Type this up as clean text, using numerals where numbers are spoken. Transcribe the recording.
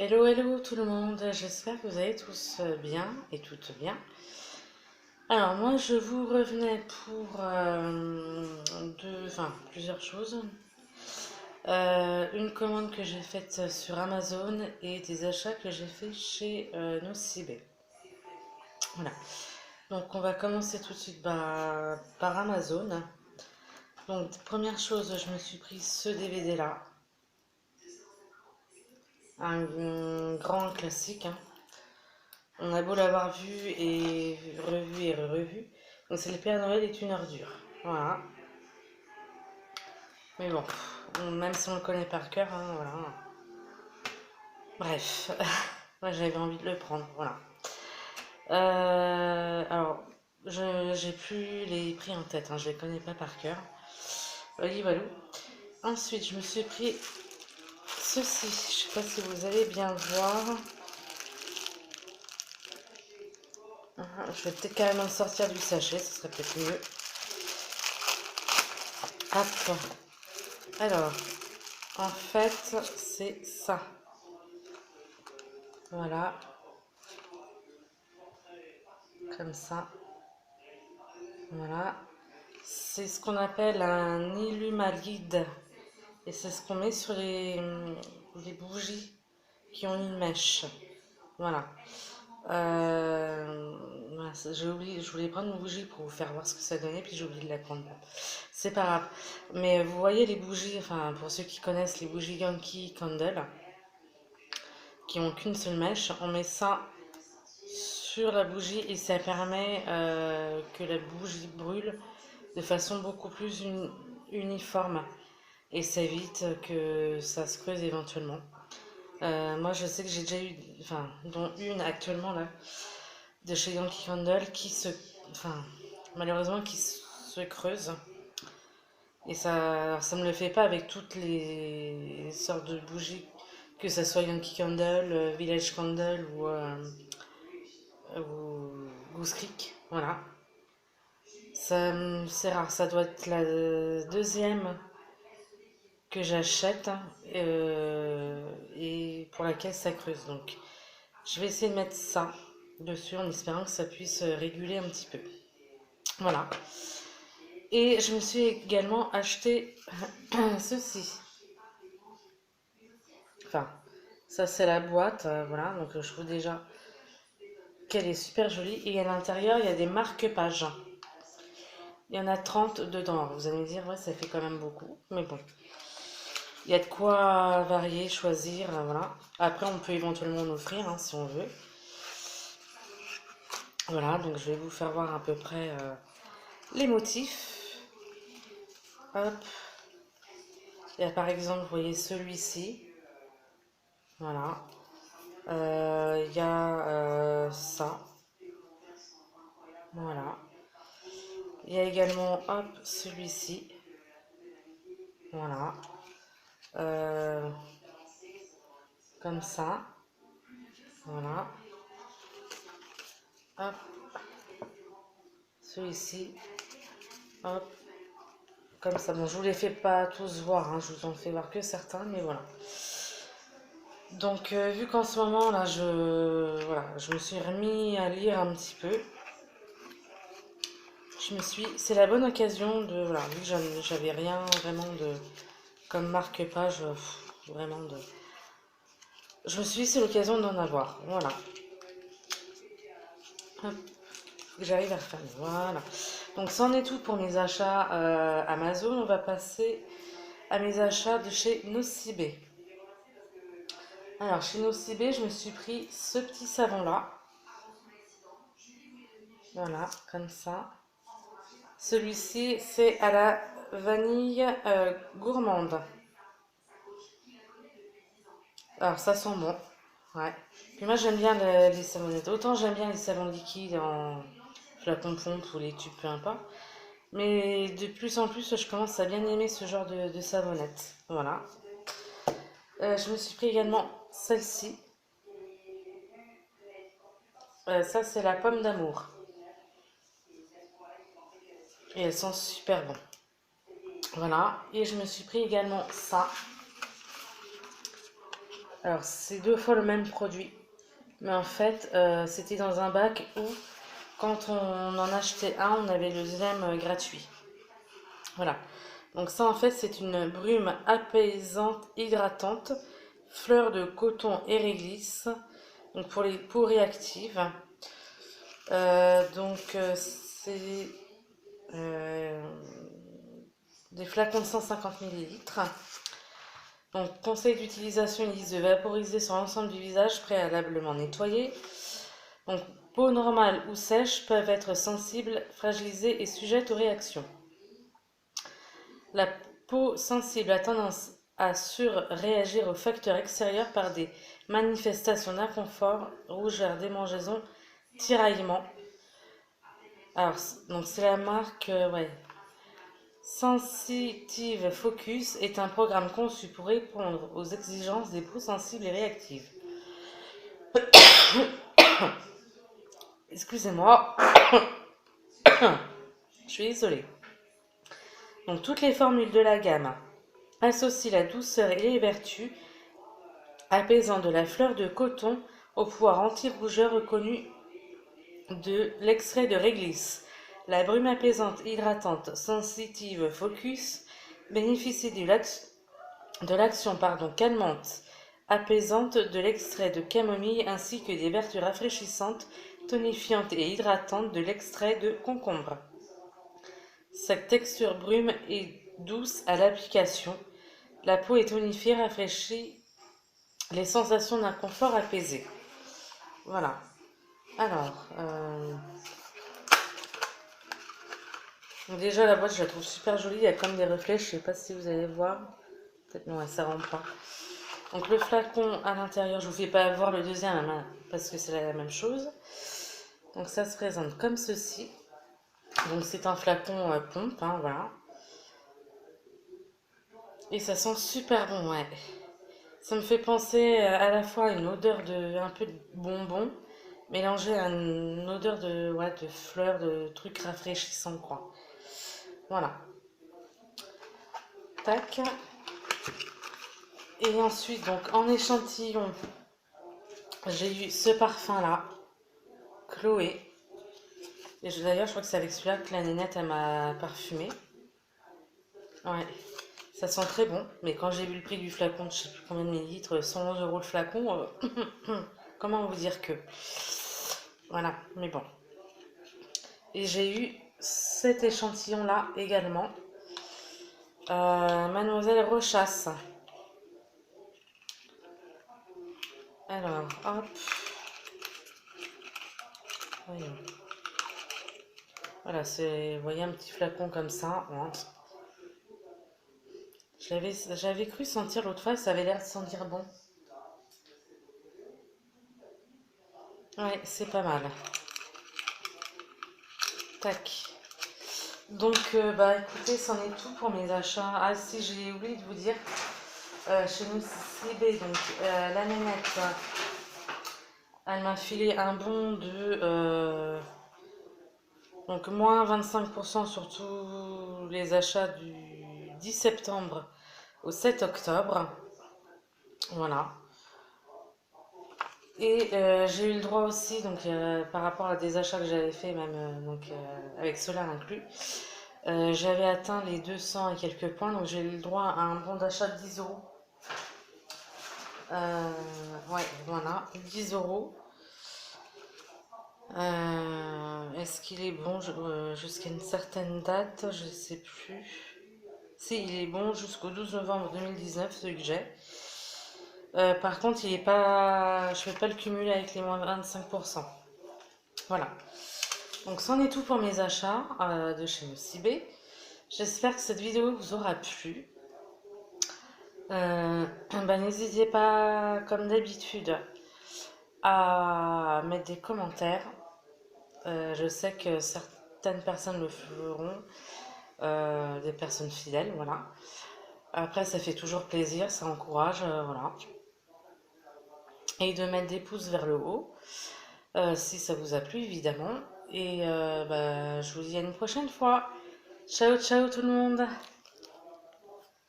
Hello, hello tout le monde, j'espère que vous allez tous bien et toutes bien. Alors moi je vous revenais pour plusieurs choses. Une commande que j'ai faite sur Amazon et des achats que j'ai fait chez Nocibé. Voilà. Donc on va commencer tout de suite par Amazon. Donc première chose, je me suis pris ce DVD là. Un grand classique, hein. On a beau l'avoir vu et revu et revu. Donc c'est le Père Noël est une ordure. Voilà. Mais bon, même si on le connaît par cœur, hein, voilà. Bref, moi j'avais envie de le prendre, voilà. Alors, j'ai plus les prix en tête, hein, je les connais pas par cœur. Oli Walou. Ensuite, je me suis pris ceci. Je sais pas si vous allez bien voir. Je vais peut-être quand même en sortir du sachet, ce serait peut-être mieux. Hop. Alors, en fait, c'est ça. Voilà, comme ça. Voilà. C'est ce qu'on appelle un illumalide. Et c'est ce qu'on met sur les bougies qui ont une mèche. Voilà. Voilà, j'ai oublié, je voulais prendre une bougie pour vous faire voir ce que ça donnait, puis j'ai oublié de la prendre. C'est pas grave. Mais vous voyez les bougies, enfin pour ceux qui connaissent les bougies Yankee Candle, qui ont qu'une seule mèche, on met ça sur la bougie et ça permet que la bougie brûle de façon beaucoup plus uniforme et ça évite que ça se creuse éventuellement. Moi je sais que j'ai déjà eu, enfin, dont une actuellement là, de chez Yankee Candle enfin, malheureusement qui se creuse. Et ça me le fait pas avec toutes les sortes de bougies, que ce soit Yankee Candle, Village Candle ou Goose Creek, voilà. C'est rare, ça doit être la deuxième que j'achète et pour laquelle ça creuse. Donc je vais essayer de mettre ça dessus en espérant que ça puisse réguler un petit peu. Voilà. Et je me suis également acheté ceci. Enfin, ça c'est la boîte, voilà. Donc je trouve déjà qu'elle est super jolie. Et à l'intérieur, il y a des marque-pages. Il y en a 30 dedans. Alors, vous allez me dire, ouais, ça fait quand même beaucoup. Mais bon, il y a de quoi varier, choisir, voilà. Après, on peut éventuellement en offrir, hein, si on veut. Voilà, donc je vais vous faire voir à peu près les motifs. Hop. Il y a par exemple, vous voyez celui-ci. Voilà. Il y a ça. Voilà. Il y a également, hop, celui-ci. Voilà. Euh, Comme ça. Voilà. Hop. Celui-ci. Hop. Comme ça. Bon, je vous les fais pas tous voir, hein, je vous en fais voir que certains, mais voilà. Donc, vu qu'en ce moment, là, voilà, je me suis remis à lire un petit peu. C'est la bonne occasion de, voilà, vu que j'avais rien vraiment de, comme marque-page, vraiment de, je me suis dit c'est l'occasion d'en avoir, voilà. Hop, faut que j'arrive à refermer, voilà. Donc, c'en est tout pour mes achats Amazon. On va passer à mes achats de chez Nocibé. Alors, chez Nocibé, je me suis pris ce petit savon-là. Voilà, comme ça. Celui-ci, c'est à la vanille gourmande. Alors, ça sent bon. Ouais. Puis moi, j'aime bien les savonnettes. Autant j'aime bien les savons liquides en flacon pompe ou les tubes, peu importe. Mais de plus en plus, je commence à bien aimer ce genre de savonnette. Voilà. Je me suis pris également celle-ci. Ça, c'est la pomme d'amour. Et elles sont super bon. Voilà. Et je me suis pris également ça. Alors, c'est 2 fois le même produit. Mais en fait, c'était dans un bac où, quand on en achetait un, on avait le deuxième gratuit. Voilà. Donc ça, en fait, c'est une brume apaisante, hydratante, fleur de coton et réglisse. Donc pour les peaux réactives. C'est euh, des flacons de 150 millilitres. Donc, conseil d'utilisation, ils disent de vaporiser sur l'ensemble du visage préalablement nettoyé. Donc, peau normale ou sèche peuvent être sensibles, fragilisées et sujettes aux réactions. La peau sensible a tendance à surréagir aux facteurs extérieurs par des manifestations d'inconfort, rougeur, démangeaison, tiraillement. Alors, donc c'est la marque, ouais. Sensitive Focus est un programme conçu pour répondre aux exigences des peaux sensibles et réactives. Excusez-moi, je suis isolée. Donc toutes les formules de la gamme associent la douceur et les vertus apaisantes de la fleur de coton au pouvoir anti-rougeur reconnu de l'extrait de réglisse. La brume apaisante hydratante Sensitive Focus bénéficie de l'action calmante apaisante de l'extrait de camomille ainsi que des vertus rafraîchissantes, tonifiantes et hydratantes de l'extrait de concombre. Sa texture brume est douce à l'application. La peau est tonifiée, rafraîchie, les sensations d'inconfort apaisées. Voilà. Alors, déjà la boîte je la trouve super jolie, il y a comme des reflets, je sais pas si vous allez voir. Peut-être non, ça rentre pas. Donc le flacon à l'intérieur, je vous fais pas voir le deuxième hein, parce que c'est la même chose. Donc ça se présente comme ceci. Donc c'est un flacon pompe, hein, voilà. Et ça sent super bon, ouais. Ça me fait penser à la fois à une odeur de un peu de bonbon, mélangée à une odeur de, ouais, de fleurs, de trucs rafraîchissants, quoi. Voilà. Tac. Et ensuite, donc en échantillon, j'ai eu ce parfum-là, Chloé. Et d'ailleurs, je crois que c'est avec celui-là que la nénette, elle m'a parfumé. Ouais, ça sent très bon. Mais quand j'ai vu le prix du flacon, de je sais plus combien de millilitres, 111 € le flacon, comment vous dire que. Voilà, mais bon. Et j'ai eu cet échantillon-là également. Mademoiselle Rochasse. Alors, hop. Voyons. Voilà, c'est, vous voyez, un petit flacon comme ça. Ouais. J'avais cru sentir l'autre fois, ça avait l'air de sentir bon. Ouais, c'est pas mal. Tac. Donc, bah écoutez, c'en est tout pour mes achats. Ah si, j'ai oublié de vous dire, chez nous CB, donc la nénette, elle m'a filé un bon de donc moins 25% sur tous les achats du 10 septembre au 7 octobre. Voilà. Et j'ai eu le droit aussi, donc par rapport à des achats que j'avais fait, même avec cela inclus, j'avais atteint les 200 et quelques points, donc j'ai eu le droit à un bon d'achat de 10 euros. Ouais, voilà, 10 euros. Est-ce qu'il est bon jusqu'à une certaine date? Je ne sais plus. Si, il est bon jusqu'au 12 novembre 2019, celui que j'ai. Par contre, il est pas, je ne vais pas le cumuler avec les moins 25%. Voilà. Donc, c'en est tout pour mes achats de chez Nocibé. J'espère que cette vidéo vous aura plu. Bah, n'hésitez pas, comme d'habitude, à mettre des commentaires. Je sais que certaines personnes le feront, des personnes fidèles, voilà. Après, ça fait toujours plaisir, ça encourage, voilà. Et de mettre des pouces vers le haut, si ça vous a plu, évidemment. Et bah, je vous dis à une prochaine fois. Ciao, ciao tout le monde!